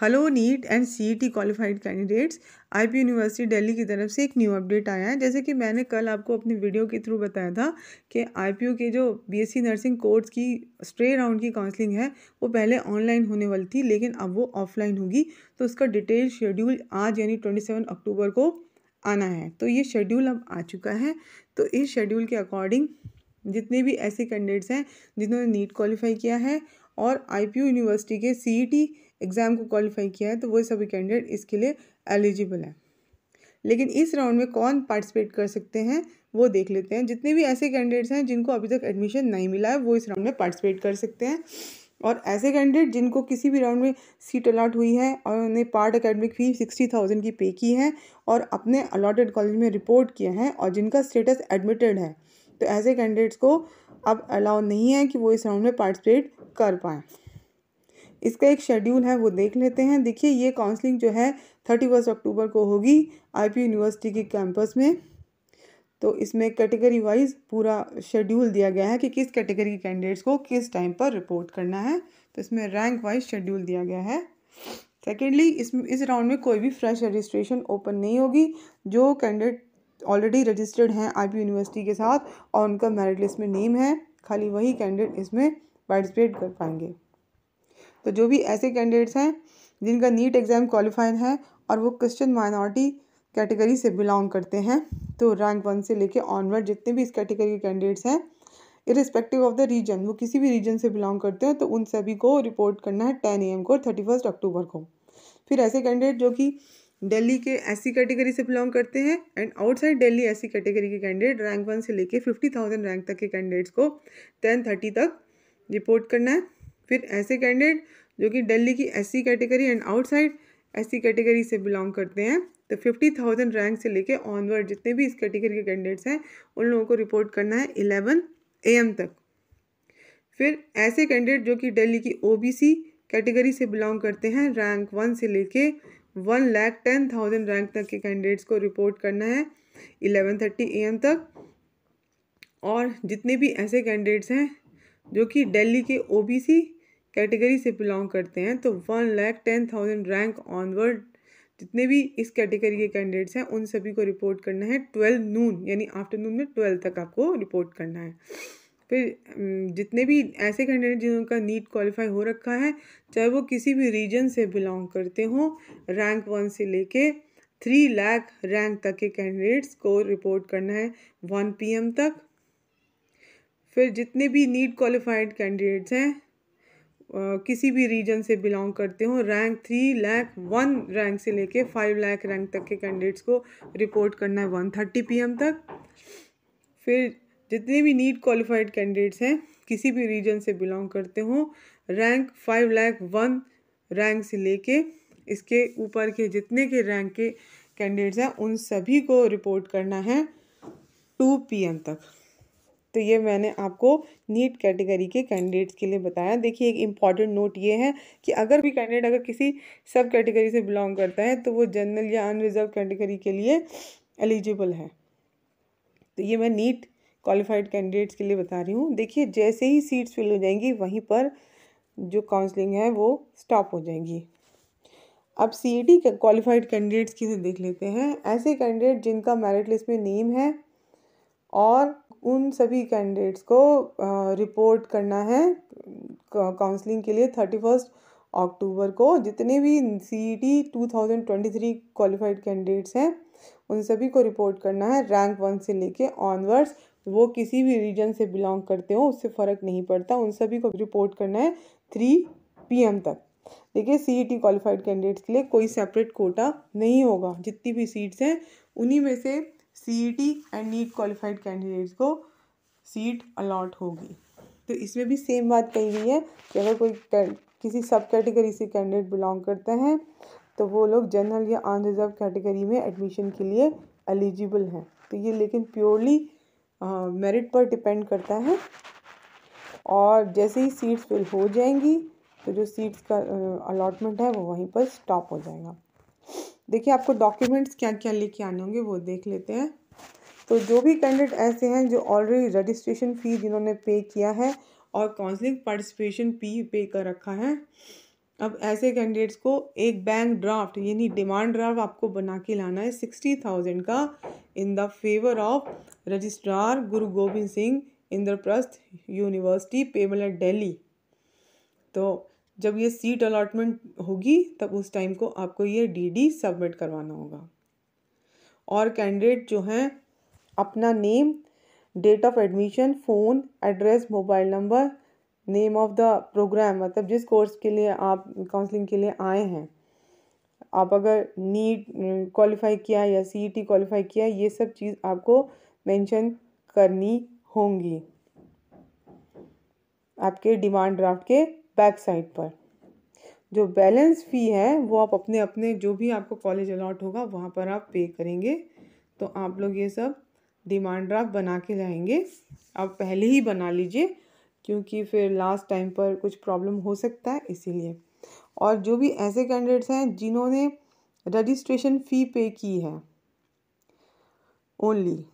Hello neat and CET qualified candidates, IP university Delhi की तरफ से एक न्यू अपडेट आया है। जैसे कि मैंने कल आपको अपनी वीडियो के थ्रू बताया था कि आईपीयू के जो बीएससी नर्सिंग कोर्स की स्प्रे राउंड की काउंसलिंग है वो पहले ऑनलाइन होने वाली थी, लेकिन अब वो ऑफलाइन होगी। तो उसका डिटेल शेड्यूल आज यानी 27 अक्टूबर को आना है। तो ये शेड्यूल अब आ चुका है। तो इस शेड्यूल के अकॉर्डिंग जितने भी ऐसे कैंडिडेट्स हैं जिन्होंने नीट क्वालिफाई किया है और आईपीयू यूनिवर्सिटी के सीईटी एग्ज़ाम को क्वालिफाई किया है, तो वो सभी कैंडिडेट इसके लिए एलिजिबल हैं। लेकिन इस राउंड में कौन पार्टिसिपेट कर सकते हैं वो देख लेते हैं। जितने भी ऐसे कैंडिडेट्स हैं जिनको अभी तक एडमिशन नहीं मिला है वो इस राउंड में पार्टिसिपेट कर सकते हैं। और ऐसे कैंडिडेट जिनको किसी भी राउंड में सीट अलॉट हुई है और उन्होंने पार्ट एकेडमिक फ़ी 60,000 की पे की है और अपने अलॉटेड कॉलेज में रिपोर्ट किया है और जिनका स्टेटस एडमिटेड है, तो ऐसे कैंडिडेट्स को अब अलाउ नहीं है कि वो इस राउंड में पार्टिसिपेट कर पाएँ। इसका एक शेड्यूल है वो देख लेते हैं। देखिए, ये काउंसलिंग जो है 31 अक्टूबर को होगी आईपी यूनिवर्सिटी के कैंपस में। तो इसमें कैटेगरी वाइज पूरा शेड्यूल दिया गया है कि किस कैटेगरी के कैंडिडेट्स को किस टाइम पर रिपोर्ट करना है। तो इसमें रैंक वाइज शेड्यूल दिया गया है। सेकेंडली, इस राउंड में कोई भी फ्रेश रजिस्ट्रेशन ओपन नहीं होगी। जो कैंडिडेट ऑलरेडी रजिस्टर्ड हैं आईपी यूनिवर्सिटी के साथ और उनका मेरिट लिस्ट में नेम है, खाली वही कैंडिडेट इसमें पार्टिसिपेट कर पाएंगे। तो जो भी ऐसे कैंडिडेट्स हैं जिनका नीट एग्ज़ाम क्वालिफाइड है और वो क्रिश्चियन माइनॉरिटी कैटेगरी से बिलोंग करते हैं, तो रैंक 1 से लेके ऑनवर्ड जितने भी इस कैटेगरी के कैंडिडेट्स हैं, इरिस्पेक्टिव ऑफ द रीजन, वो किसी भी रीजन से बिलोंग करते हैं, तो उन सभी को रिपोर्ट करना है 10 AM को 31 अक्टूबर को। फिर ऐसे कैंडिडेट जो कि दिल्ली के एससी कैटेगरी से बिलोंग करते हैं and outside Delhi SC category के कैंडिडेट रैंक 1 से लेके 50,000 रैंक तक के कैंडिडेट्स को 10:30 तक रिपोर्ट करना है। फिर ऐसे कैंडिडेट जो कि दिल्ली की SC category and outside SC category से बिलोंग करते हैं, तो 50,000 रैंक से लेके ऑनवर्ड जितने भी इस कैटेगरी के कैंडिडेट्स हैं उन लोगों को रिपोर्ट करना है 11 AM तक। फिर ऐसे कैंडिडेट जो कि दिल्ली की ओबीसी कैटेगरी से बिलोंग करते हैं, रैंक 1 से लेके 1,10,000 रैंक तक के कैंडिडेट्स को रिपोर्ट करना है 11:30 AM तक। और जितने भी ऐसे कैंडिडेट्स हैं जो कि दिल्ली के ओबीसी कैटेगरी से बिलोंग करते हैं, तो 1,10,000 रैंक ऑनवर्ड जितने भी इस कैटेगरी के कैंडिडेट्स हैं उन सभी को रिपोर्ट करना है 12 नून यानी आफ्टरनून में 12 तक आपको रिपोर्ट करना है। फिर जितने भी ऐसे कैंडिडेट जिनका नीट क्वालिफाई हो रखा है, चाहे वो किसी भी रीजन से बिलोंग करते हों, रैंक 1 से लेके 3 लाख रैंक तक के कैंडिडेट्स को रिपोर्ट करना है 1 PM तक। फिर जितने भी नीट क्वालिफाइड कैंडिडेट्स हैं किसी भी रीजन से बिलोंग करते हो, रैंक 3 लाख 1 रैंक से लेके 5 लाख रैंक तक के कैंडिडेट्स को रिपोर्ट करना है 1:30 PM तक। फिर जितने भी नीट क्वालिफाइड कैंडिडेट्स हैं किसी भी रीजन से बिलोंग करते हो, रैंक 5 लाख 1 रैंक से लेके इसके ऊपर के जितने के रैंक के कैंडिडेट्स हैं उन सभी को रिपोर्ट करना है 2 PM तक। तो ये मैंने आपको नीट कैटेगरी के कैंडिडेट्स के लिए बताया। देखिए, एक इम्पॉर्टेंट नोट ये है कि अगर भी कैंडिडेट अगर किसी सब कैटेगरी से बिलोंग करता है तो वो जनरल या अनरिजर्व कैटेगरी के लिए एलिजिबल है। तो ये मैं नीट क्वालिफाइड कैंडिडेट्स के लिए बता रही हूँ। देखिए, जैसे ही सीट्स फिल हो जाएंगी वहीं पर जो काउंसलिंग है वो स्टॉप हो जाएगी। अब सीईटी क्वालिफाइड कैंडिडेट्स की देख लेते हैं। ऐसे कैंडिडेट जिनका मेरिट लिस्ट में नेम है और उन सभी कैंडिडेट्स को रिपोर्ट करना है काउंसलिंग के लिए 31 अक्टूबर को। जितने भी सीईटी 2023 क्वालिफाइड कैंडिडेट्स हैं उन सभी को रिपोर्ट करना है रैंक 1 से लेके ऑनवर्ड्स। वो किसी भी रीजन से बिलोंग करते हो उससे फ़र्क नहीं पड़ता, उन सभी को रिपोर्ट करना है 3 PM तक। देखिए, सीईटी क्वालिफाइड कैंडिडेट्स के लिए कोई सेपरेट कोटा नहीं होगा। जितनी भी सीट्स हैं उन्हीं में से CET and NEET qualified candidates को सीट अलॉट होगी। तो इसमें भी सेम बात कही गई है कि अगर कोई किसी सब कैटेगरी से कैंडिडेट बिलोंग करता है तो वो लोग जनरल या अनरिजर्व कैटेगरी में एडमिशन के लिए एलिजिबल हैं। तो ये लेकिन प्योरली मेरिट पर डिपेंड करता है और जैसे ही सीट्स फिल हो जाएंगी तो जो सीट्स का अलॉटमेंट है वो वहीं पर स्टॉप हो जाएगा। देखिए, आपको डॉक्यूमेंट्स क्या क्या लेके आने होंगे वो देख लेते हैं। तो जो भी कैंडिडेट ऐसे हैं जो ऑलरेडी रजिस्ट्रेशन फ़ी जिन्होंने पे किया है और काउंसलिंग पार्टिसिपेशन फ़ी पे कर रखा है, अब ऐसे कैंडिडेट्स को एक बैंक ड्राफ्ट यानी डिमांड ड्राफ्ट आपको बना के लाना है 60,000 का in the favour of registrar Guru Gobind Singh Indraprastha university payable at Delhi. तो जब ये सीट अलॉटमेंट होगी तब उस टाइम को आपको ये डीडी सबमिट करवाना होगा। और कैंडिडेट जो हैं अपना name, date of admission, phone, address, mobile number, name of the program, मतलब जिस कोर्स के लिए आप काउंसलिंग के लिए आए हैं, आप अगर नीट क्वालिफाई किया या सीईटी क्वालिफाई किया, ये सब चीज़ आपको मेंशन करनी होंगी आपके डिमांड ड्राफ्ट के बैक साइड पर। जो बैलेंस फ़ी है वो आप अपने अपने जो भी आपको कॉलेज अलॉट होगा वहाँ पर आप पे करेंगे। तो आप लोग ये सब डिमांड ड्राफ्ट बना के लाएंगे। आप पहले ही बना लीजिए क्योंकि फिर लास्ट टाइम पर कुछ प्रॉब्लम हो सकता है, इसीलिए। और जो भी ऐसे कैंडिडेट्स हैं जिन्होंने रजिस्ट्रेशन फ़ी पे की है ओनली,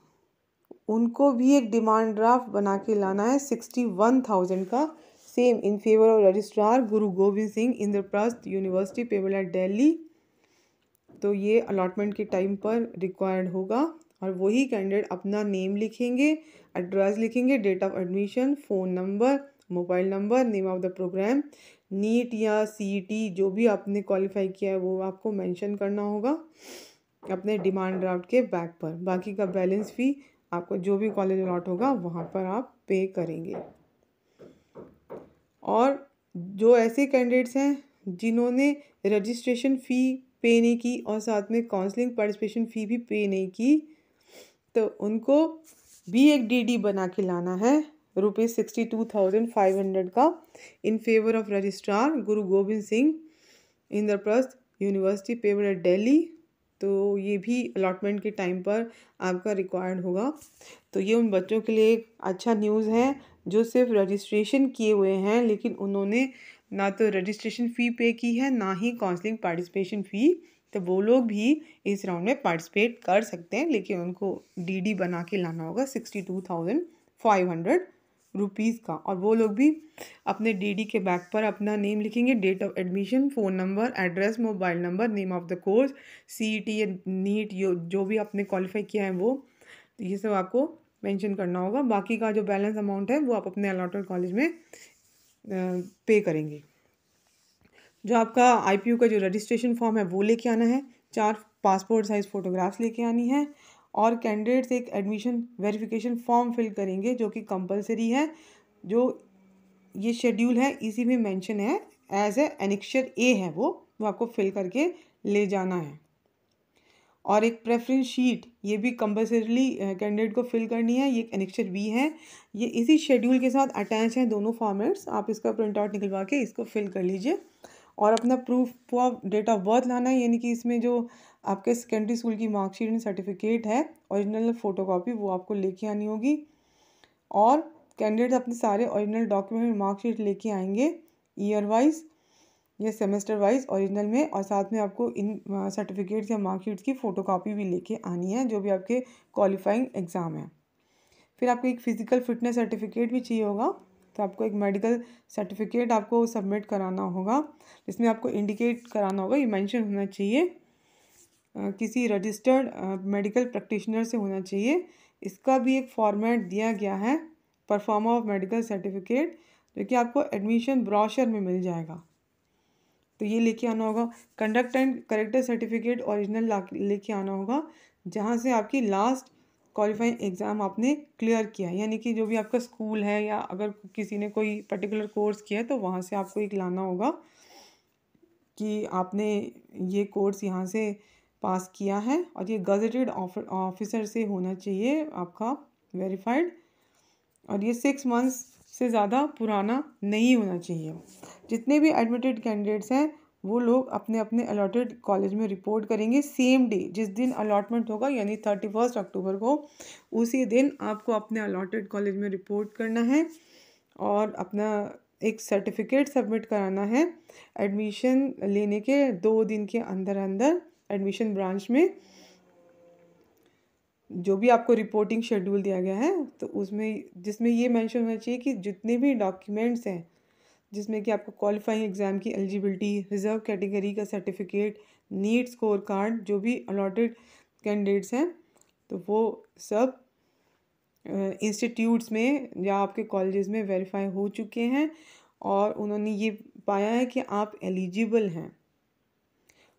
उनको भी एक डिमांड ड्राफ्ट बना के लाना है 61,000 का, same in favour of registrar Guru Gobind Singh Indraprastha university payable at Delhi. तो ये अलॉटमेंट के टाइम पर रिक्वायर्ड होगा। और वही कैंडिडेट अपना नेम लिखेंगे, एड्रेस लिखेंगे, date of admission, phone number, mobile number, name of the program, NEET या सीईटी जो भी आपने क्वालिफाई किया है वो आपको मेंशन करना होगा अपने डिमांड ड्राफ्ट के बैक पर। बाकी का बैलेंस फ़ी आपको जो भी कॉलेज अलॉट होगा वहाँ पर आप पे करेंगे। और जो ऐसे कैंडिडेट्स हैं जिन्होंने रजिस्ट्रेशन फ़ी पे नहीं की और साथ में काउंसलिंग पार्टिसिपेशन फ़ी भी पे नहीं की, तो उनको भी एक डीडी बना के लाना है ₹62,500 का इन favour of registrar Guru Gobind Singh Indraprastha university payable at Delhi. तो ये भी अलॉटमेंट के टाइम पर आपका रिक्वायर्ड होगा। तो ये उन बच्चों के लिए एक अच्छा न्यूज़ है जो सिर्फ रजिस्ट्रेशन किए हुए हैं, लेकिन उन्होंने ना तो रजिस्ट्रेशन फ़ी पे की है ना ही काउंसलिंग पार्टिसिपेशन फ़ी। तो वो लोग भी इस राउंड में पार्टिसिपेट कर सकते हैं, लेकिन उनको डीडी बना के लाना होगा 62,500 रुपीज़ का। और वो लोग भी अपने डीडी के बैक पर अपना नेम लिखेंगे, date of admission, phone number, address, mobile number, name of the course, CET या नीट जो भी आपने क्वालिफाई किया है वो, तो ये सब आपको मेंशन करना होगा। बाकी का जो बैलेंस अमाउंट है वो आप अपने अलॉटेड कॉलेज में पे करेंगे। जो आपका आईपीयू का जो रजिस्ट्रेशन फॉर्म है वो लेके आना है, 4 पासपोर्ट साइज़ फ़ोटोग्राफ्स लेके आनी है। और कैंडिडेट्स एक एडमिशन वेरिफिकेशन फॉर्म फिल करेंगे जो कि कंपलसरी है। जो ये शेड्यूल है इसी में मेंशन है एज ए एनेक्चर ए है, वो आपको फिल करके ले जाना है। और एक प्रेफरेंस शीट ये भी कंपल्सरीली कैंडिडेट को फिल करनी है, ये एनेक्चर बी है। ये इसी शेड्यूल के साथ अटैच हैं दोनों फॉर्मेट्स, आप इसका प्रिंट आउट निकलवा के इसको फिल कर लीजिए। और अपना proof of date of birth लाना है, यानी कि इसमें जो आपके सेकेंडरी स्कूल की मार्कशीट एंड सर्टिफिकेट है ओरिजिनल फ़ोटोकॉपी वो आपको लेके आनी होगी। और कैंडिडेट अपने सारे ओरिजिनल डॉक्यूमेंट मार्कशीट लेके आएंगे ईयर वाइज या सेमेस्टर वाइज ओरिजिनल में, और साथ में आपको इन सर्टिफिकेट्स या मार्कशीट्स की फ़ोटोकॉपी भी लेके आनी है जो भी आपके क्वालिफाइंग एग्ज़ाम है। फिर आपको एक फ़िज़िकल फिटनेस सर्टिफिकेट भी चाहिए होगा, तो आपको एक मेडिकल सर्टिफिकेट आपको सबमिट कराना होगा जिसमें आपको इंडिकेट कराना होगा, ये मेंशन होना चाहिए किसी रजिस्टर्ड मेडिकल प्रैक्टिशनर से होना चाहिए। इसका भी एक फॉर्मेट दिया गया है, परफॉर्मर ऑफ मेडिकल सर्टिफिकेट, जो कि आपको एडमिशन ब्रोशर में मिल जाएगा। तो ये लेके आना होगा। Conduct and character certificate original लेके आना होगा जहाँ से आपकी लास्ट क्वालिफाइंग एग्ज़ाम आपने क्लियर किया है, यानी कि जो भी आपका स्कूल है या अगर किसी ने कोई पर्टिकुलर कोर्स किया है तो वहाँ से आपको एक लाना होगा कि आपने ये कोर्स यहाँ से पास किया है। और ये गजेटेड ऑफिसर से होना चाहिए आपका वेरीफाइड, और ये 6 मंथ्स से ज़्यादा पुराना नहीं होना चाहिए। जितने भी एडमिटेड कैंडिडेट्स हैं वो लोग अपने अपने अलॉटेड कॉलेज में रिपोर्ट करेंगे सेम डे, जिस दिन अलॉटमेंट होगा यानी 31 अक्टूबर को, उसी दिन आपको अपने अलॉटेड कॉलेज में रिपोर्ट करना है और अपना एक सर्टिफिकेट सबमिट कराना है एडमिशन लेने के 2 दिन के अंदर अंदर एडमिशन ब्रांच में। जो भी आपको रिपोर्टिंग शेड्यूल दिया गया है तो उसमें जिसमें ये मेंशन होना चाहिए कि जितने भी डॉक्यूमेंट्स हैं जिसमें कि आपको क्वालिफाइंग एग्ज़ाम की एलिजिबिलिटी, रिज़र्व कैटेगरी का सर्टिफिकेट, नीट स्कोर कार्ड, जो भी अलॉटेड कैंडिडेट्स हैं तो वो सब इंस्टीट्यूट्स में या आपके कॉलेजेस में वेरीफाई हो चुके हैं और उन्होंने ये पाया है कि आप एलिजिबल हैं,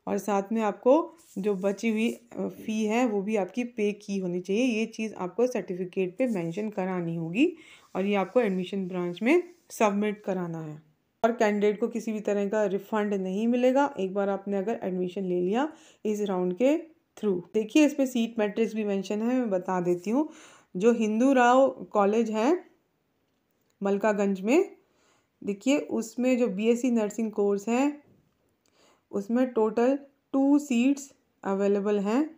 और साथ में आपको जो बची हुई फ़ी है वो भी आपकी पे की होनी चाहिए। ये चीज़ आपको सर्टिफिकेट पे मेंशन करानी होगी और ये आपको एडमिशन ब्रांच में सबमिट कराना है। और कैंडिडेट को किसी भी तरह का रिफ़ंड नहीं मिलेगा एक बार आपने अगर एडमिशन ले लिया इस राउंड के थ्रू। देखिए इसमें सीट मैट्रिक्स भी मेंशन है, मैं बता देती हूँ। जो हिंदू राव कॉलेज है मलकागंज में, देखिए उसमें जो बीएससी नर्सिंग कोर्स है उसमें टोटल 2 सीट्स अवेलेबल हैं।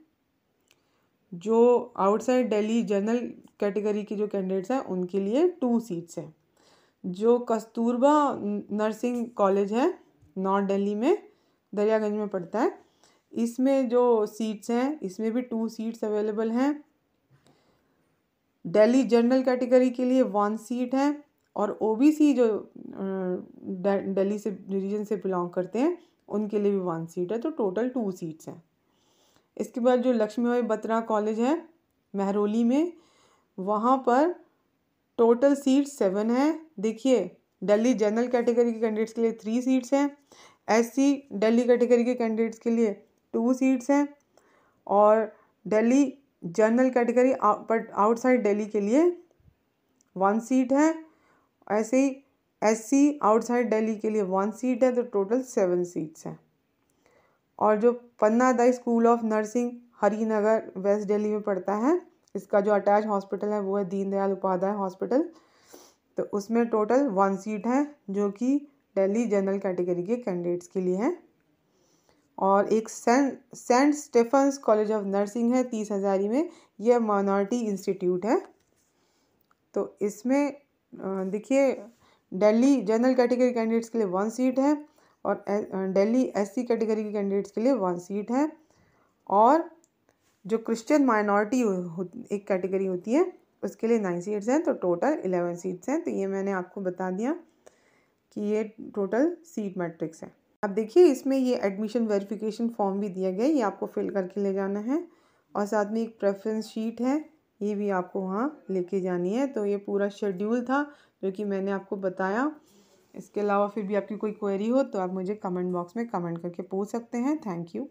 जो आउटसाइड दिल्ली जनरल कैटेगरी के जो कैंडिडेट्स हैं उनके लिए 2 सीट्स हैं। जो कस्तूरबा नर्सिंग कॉलेज है नॉर्थ दिल्ली में, दरियागंज में पड़ता है, इसमें जो सीट्स हैं इसमें भी 2 सीट्स अवेलेबल हैं। दिल्ली जनरल कैटेगरी के लिए 1 सीट है और ओबीसी जो दिल्ली से रीजन से बिलोंग करते हैं उनके लिए भी 1 सीट है, तो टोटल 2 सीट्स हैं। इसके बाद जो लक्ष्मीबाई बत्रा कॉलेज है महरौली में, वहाँ पर टोटल सीट 7 है। देखिए दिल्ली जनरल कैटेगरी के कैंडिडेट्स के लिए 3 सीट्स हैं, एससी दिल्ली कैटेगरी के कैंडिडेट्स के लिए 2 सीट्स हैं और Delhi general category but outside Delhi के लिए 1 सीट है। ऐसे ही एससी आउटसाइड दिल्ली के लिए 1 सीट है, तो टोटल 7 सीट्स हैं। और जो Panna Dai school of nursing Harinagar west Delhi में पड़ता है, इसका जो अटैच हॉस्पिटल है वो है दीनदयाल उपाध्याय हॉस्पिटल, तो उसमें टोटल 1 सीट है जो कि दिल्ली जनरल कैटेगरी के कैंडिडेट्स के लिए है। और एक Saint Stephen's college of nursing है 30 हज़ारी में, यह माइनॉरिटी इंस्टीट्यूट है। तो इसमें देखिए दिल्ली जनरल कैटेगरी कैंडिडेट्स के लिए 1 सीट है और दिल्ली एससी कैटेगरी के कैंडिडेट्स के लिए 1 सीट है। और जो क्रिश्चियन माइनॉरिटी एक कैटेगरी होती है उसके लिए 9 सीट्स हैं, तो टोटल 11 सीट्स हैं। तो ये मैंने आपको बता दिया कि ये टोटल सीट मैट्रिक्स है। अब देखिए इसमें ये एडमिशन वेरिफिकेशन फॉर्म भी दिया गया है, ये आपको फिल करके ले जाना है और साथ में एक प्रेफरेंस शीट है, ये भी आपको वहाँ लेके जानी है। तो ये पूरा शेड्यूल था जो कि मैंने आपको बताया। इसके अलावा फिर भी आपकी कोई क्वेरी हो तो आप मुझे कमेंट बॉक्स में कमेंट करके पूछ सकते हैं। Thank you.